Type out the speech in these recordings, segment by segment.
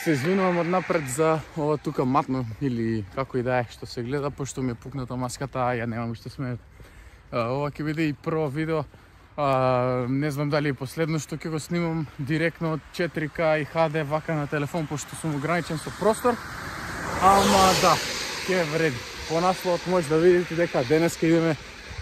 Се извинувам однапред за ова тука матно или како и да е што се гледа, пошто ми е пукната маската, а ја немам што смејат. Ова ќе биде и прво видео, не знам дали и последно што ќе го снимам директно од 4K и HD вака на телефон, пошто сум ограничен со простор. Ама да, ќе вреди. По насловот може да видите дека денеска идеме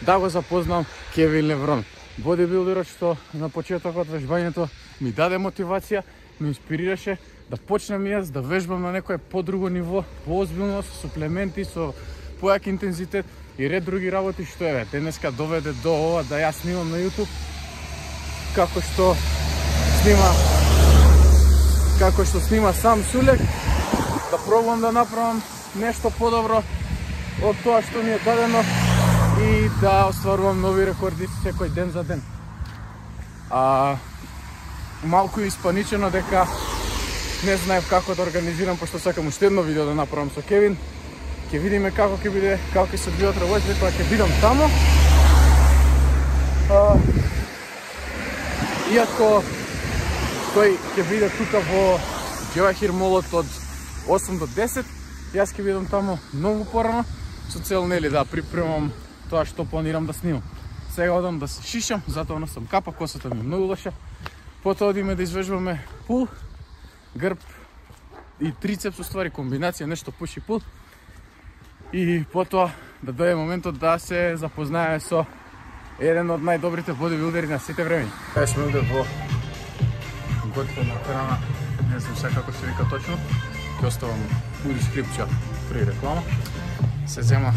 да го запознам Кевин Леврон. Бодибилдерот што на почетокот вежбањето ми даде мотивација, ми инспирираше да почнем јас да вежбам на некое подруго ниво, поозбилно, со суплементи, со појак интензитет и ред други работи што е денеска доведе до ова да јас снимам на YouTube како што снима сам Сулек, да пробувам да направам нешто подобро од тоа што ми е дадено и да остварувам нови рекорди секој ден за ден. Малку испаничено дека не знаев како да организирам, пошто сакам уште едно видео да направам со Кевин. Ќе видиме како ќе биде, како ќе се одвијат работите кога ќе бидам тамо. Иако тој ќе биде тука во Джевахир молот од 8 до 10, јас ќе бидам тамо многу порано, со цел нели да припремам тоа што планирам да снимам. Сега одам да се шишам, затоа носам капа, косата ми е многу лоша. Потоа одиме да извежбаме пул, грб и трицепс, уствари комбинација, нешто пуш и пул. И потоа да дојде моментот да се запознаеме со еден од најдобрите бодибилдери на сите времења. Кај сме овде во готвена храна, не знам сега како се вика точно, ќе оставам у дескрипција при реклама. Се зема,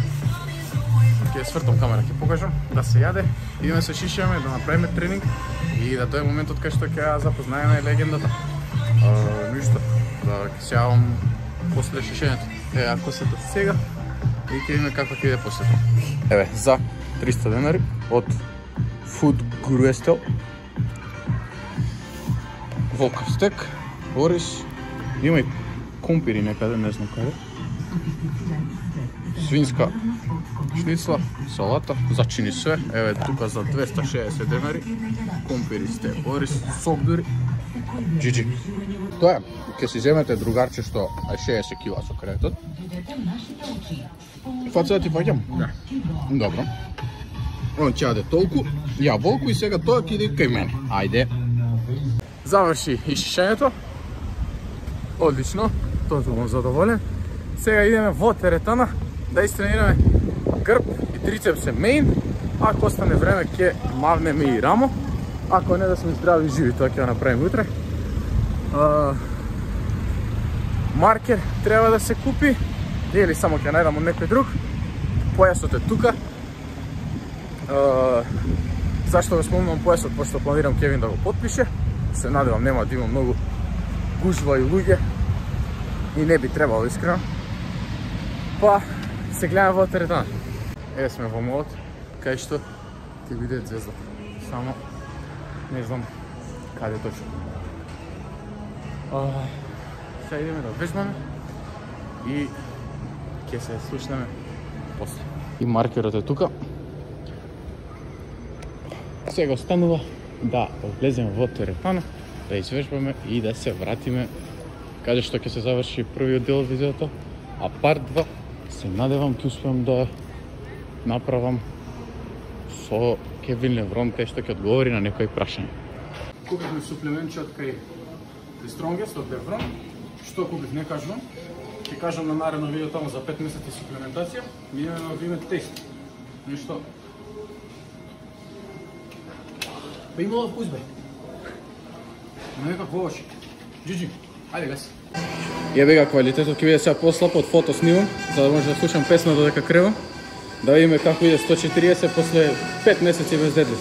ќе свртам камера, ќе покажам, да се јаде, идеме се шишаме, да направиме тренинг и да дојде моментот кај што ќе запознаеме легендата. Ништо, да се јавам после шишењето. Ако се сега и ќе видиме како ќе иде после тоа. Еве, за 300 денари од Food Guru Estel. Волков стек, орис, има и компири некаде, не знам каде. Свинска шницла, салата, зачини све. Еве тука за 260 денари. Компири стек, орис, сок дури. GG. Тоа е, ќе си земете другарче што е 60 кила со кредитот. Фацата ти паѓам? Да. Добро. Он ќе јаде толку, ја волку и сега тоа ќе иде кај мене. Ајде. Заврши ишишањето. Одлично, тоа сум задоволен. Сега идеме во теретана да истренираме грб и трицепсе меин. Ако остане време ќе мавнеме и рамо. Ако не да сме здрави и живи, тоа ќе го направиме утре. Маркер треба да се купи, или само ќе најдам од некој друг. Појасот е тука. Зашто го спомнувам појасот? Пошто планирам Кевин да го потпише. Се надевам нема да има многу гужва и луѓе. И не би требало искрено. Па се гледаме во теретана. Еве сме во молот, кај што ќе биде звезда. Само не знам каде точно. Сега идеме да вежбаме и ќе се слушнеме после. И маркерот е тука. Сега останува да влеземе во теретана, да извежбаме и да се вратиме каде што ќе се заврши првиот дел од видеото, а парт 2 се надевам ќе успеам да направам со Кевин Леврон, те што ќе одговори на некои прашања. Купивме суплементче од кај The Strongest од Леврон. Што купив не кажувам. Ќе кажам на наредно видео тамо за 5 месеци суплементација. Ми идеме да одиме тест. Нешто. Па имала вкус бе. Но некако лоши. GG. Ајде гаси. Јебе га квалитетот ќе биде сега послаб од фото снимам, за да може да слушам песна додека кревам. Да видиме како иде 140 после 5 месеци без дедлив.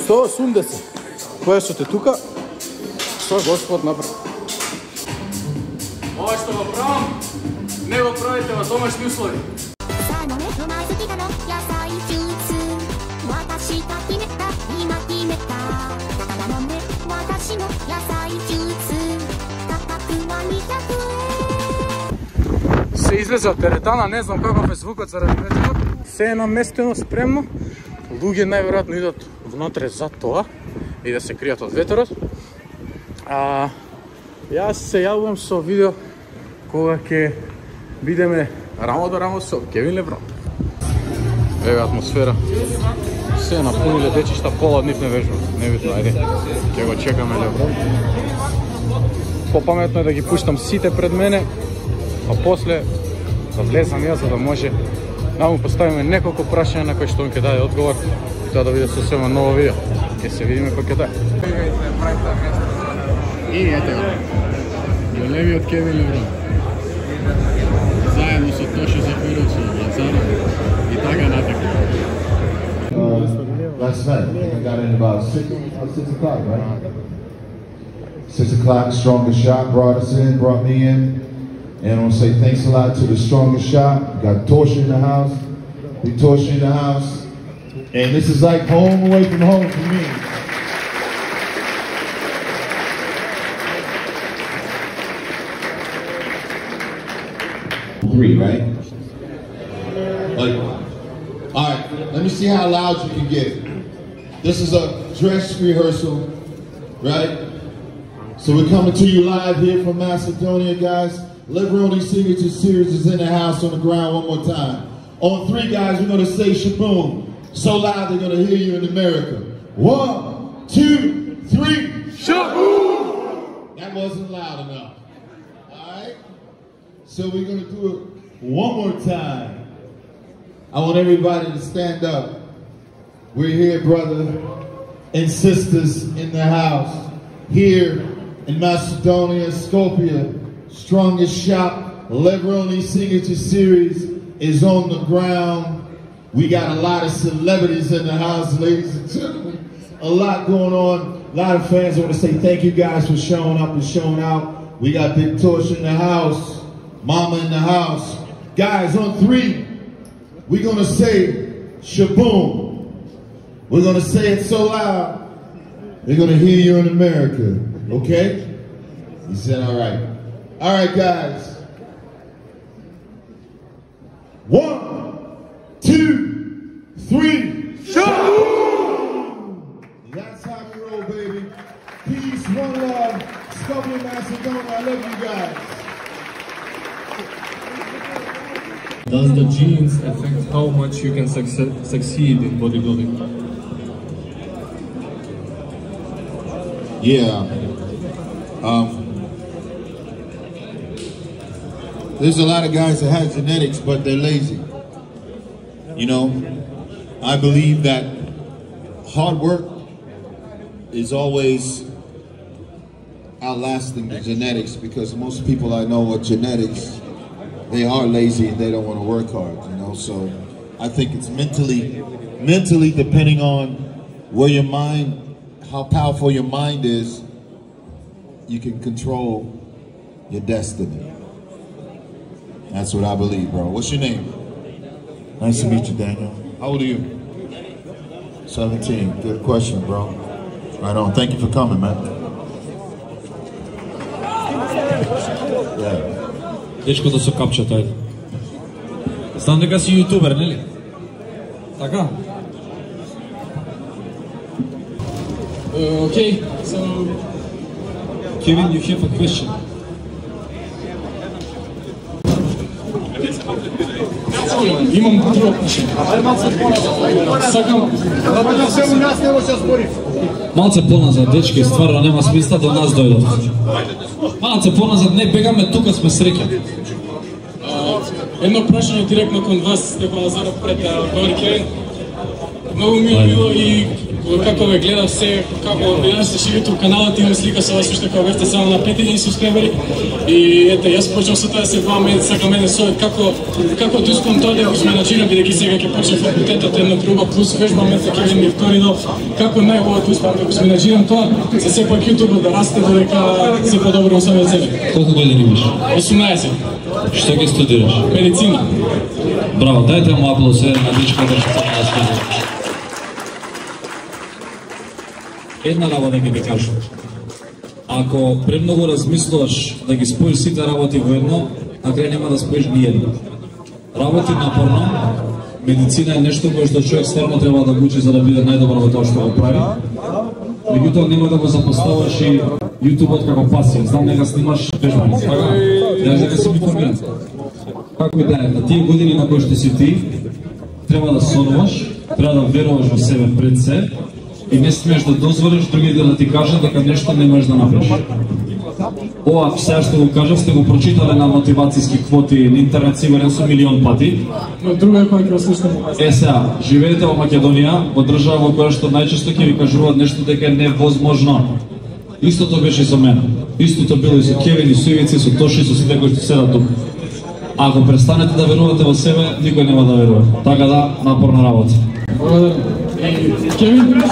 Со сунде се. Појасот е тука. Со Господ напред. Ова што го правам, не го правите во домашни услови. се излезе од теретана, не знам каков е звукот заради ветрот. Се е наместено, спремно. Луѓе најверојатно идат внатре за тоа и да се кријат од ветерот. Јас се јавувам со видео кога ќе бидеме рамо до рамо со Кевин Леброн. Еве атмосфера. Се напуниле дечишта, пола од нив не вежбат. Небитно, ајде. Ќе го чекаме Леброн. Попаметно е да ги пуштам сите пред мене, а после да влезам јас за да може да му поставиме неколку прашања на кои што он ќе даде одговор и тоа да биде сосема ново видео. Ќе се видиме кој ќе даде. И ете го. Големиот Кевин Леброн. Заедно со Тошо Захаров, со Лазаров и така натака. Last night, I got in about 6 o'clock, right? 6 o'clock, Strongest Shot brought us in, brought me in. And I want to say thanks a lot to the Strongest Shot. Got Torsha in the house. We Torsha in the house. And this is like home away from home for me. Three, right? Like, all right, let me see how loud you can get. This is a dress rehearsal, right? So we're coming to you live here from Macedonia, guys. Leveroni Signature Series is in the house on the ground one more time. On 3, guys, we're going to say shaboom. So loud they're going to hear you in America. 1, 2, 3, shaboom! That wasn't loud enough. All right? So we're going to do it one more time. I want everybody to stand up. We're here, brother and sisters in the house. Here in Macedonia, Skopje. Strongest Shop, Leveroni Signature Series is on the ground. We got a lot of celebrities in the house, ladies and gentlemen. A lot going on. A lot of fans. I want to say thank you guys for showing up and showing out. We got Big Torsha in the house, Mama in the house. Guys, on 3, we're going to say shaboom. We're going to say it so loud, they're going to hear you in America. Okay? He said, all right. All right, guys. 1, 2, 3. Shaboom! That's how we roll, baby. Peace, one love. Skopje, Macedonia. I love you guys. Does the genes affect how much you can succeed in bodybuilding? Yeah. There's a lot of guys that have genetics, but they're lazy. You know, I believe that hard work is always outlasting the genetics, because most people I know with genetics, they are lazy and they don't want to work hard, you know. So I think it's mentally depending on where your mind, how powerful your mind is, you can control your destiny. That's what I believe, bro. What's your name? Nice to meet you, Daniel. How old are you? 17. Good question, bro. Right on. Thank you for coming, man. Yeah. Дечкото со капчето, ајде. Знам дека си јутубер, нели? Така? Okay, so Kevin, you have a question. Имам друго прашање. Сакам малце поназад, дечки, стварно нема смисла до нас дојдов. Малце поназад, не бегаме, тука сме среќа. Едно прашање директно кон вас, дека Лазаров пред говори Кевин. Многу ми е било и како ве гледав се, како јас се ширите у каналот, имам слика со вас уште кога бевте само на 5000 субскрибери. И ете, јас почнав со тоа да се бавам, сакам еден совет како дускам тоа да го менаџирам, бидејќи сега ќе почне факултетот една друга плюс вежбам ете ќе ми втори дел. Како најубаво успеам да го менаџирам тоа, за сепак јутубот да расте додека се подобрувам самиот себе. Колку години имаш? 18. Што ќе студираш? Медицина. Браво, дајте му аплауз на дечката што се наскажа. Една работа ќе ти кажам. Ако премногу размислуваш да ги споиш сите работи во едно, на крај нема да споиш ни едно. Работи напорно, медицина е нешто кое што човек стварно треба да го учи за да биде најдобар во тоа што го прави. Меѓутоа нема да го запоставаш и YouTube-от како пасија. Знам дека снимаш вежбаници, така? Јас дека си информиран. Како и да е, на тие години на кои што си ти, треба да сонуваш, треба да веруваш во себе пред се и не смееш да дозволиш другите да ти кажат дека нешто не можеш да направиш. Ова сега што го кажав, сте го прочитале на мотивацијски квоти на интернет сигурен со милион пати. Но друго е кој ќе слушам. Сега, живеете во Македонија, во држава во која што најчесто ќе ви кажуваат нешто дека е невозможно. Истото беше и со мене. Истото било и со Кевин, и со Ивици, и со Тоши, и со сите кои што седат тука. Ако престанете да верувате во себе, никој нема да верува. Така да, напорна работа. Благодарам. Кевин? Кевин?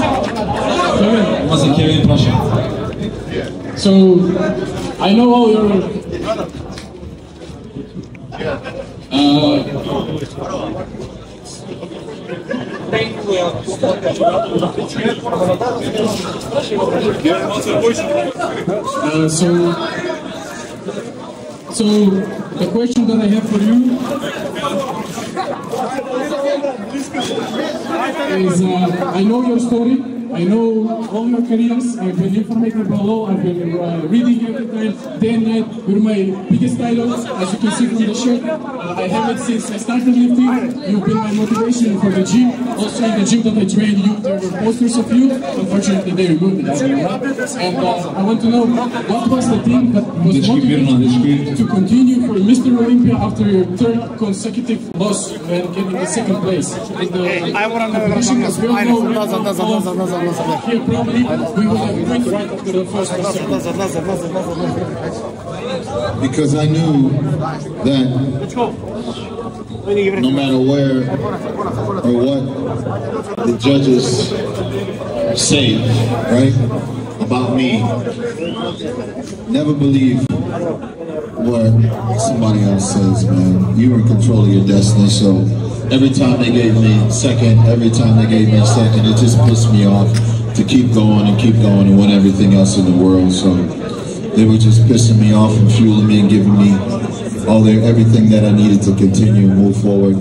Има за Кевин прашање. So, I know all your... So the question that I have for you is, I know your story. I know all your careers. I've been informative about law. I've been reading every time, day and night. You're my biggest idol, as you can see from the shirt. I have it since I started lifting. You've been my motivation for the gym. Also in the gym that I trained you, there were posters of you. Unfortunately, they removed it. And I want to know, what was the thing that was motivating you to continue for Mr. Olympia after your third consecutive loss and getting the second place? I want to know. Here probably we will have quit right after the first one. Because I knew that no matter where or what the judges say, right, about me, never believe what somebody else says, man. You're in control of your destiny, so every time they gave me second, it just pissed me off to keep going and win everything else in the world. So they were just pissing me off and fueling me and giving me everything that I needed to continue and move forward.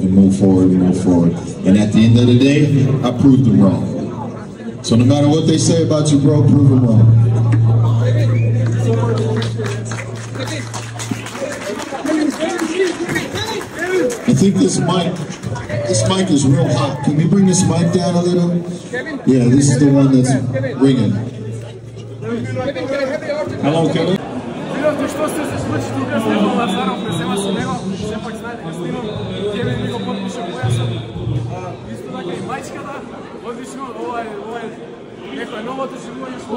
And at the end of the day, I proved them wrong. So no matter what they say about you, bro, prove them wrong. I think this mic is real hot. Can we bring this mic down a little? Yeah, this is the one that's ringing. Hello, Kevin. Видовте што се случи тука с него, Лазаров пресема со него, сепак знае дека снимам, Кевин ми го подпише појасот. Исто така и мајчката, одлично, ова е некој новото живување што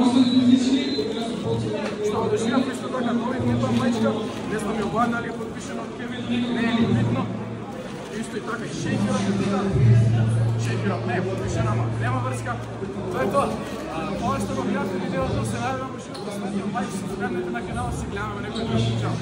го доживав исто така, новитната мајчка, не знам ја обладна ли е подпишена од Кевин, не е ни битно. Исто и така и шейкерот не е подпишена, ама нема врска. Тоа е тоа. Ова што го гледате видеото, се надевам уште да следите мајчки, се на канала, си гледаме некој друг. Чао!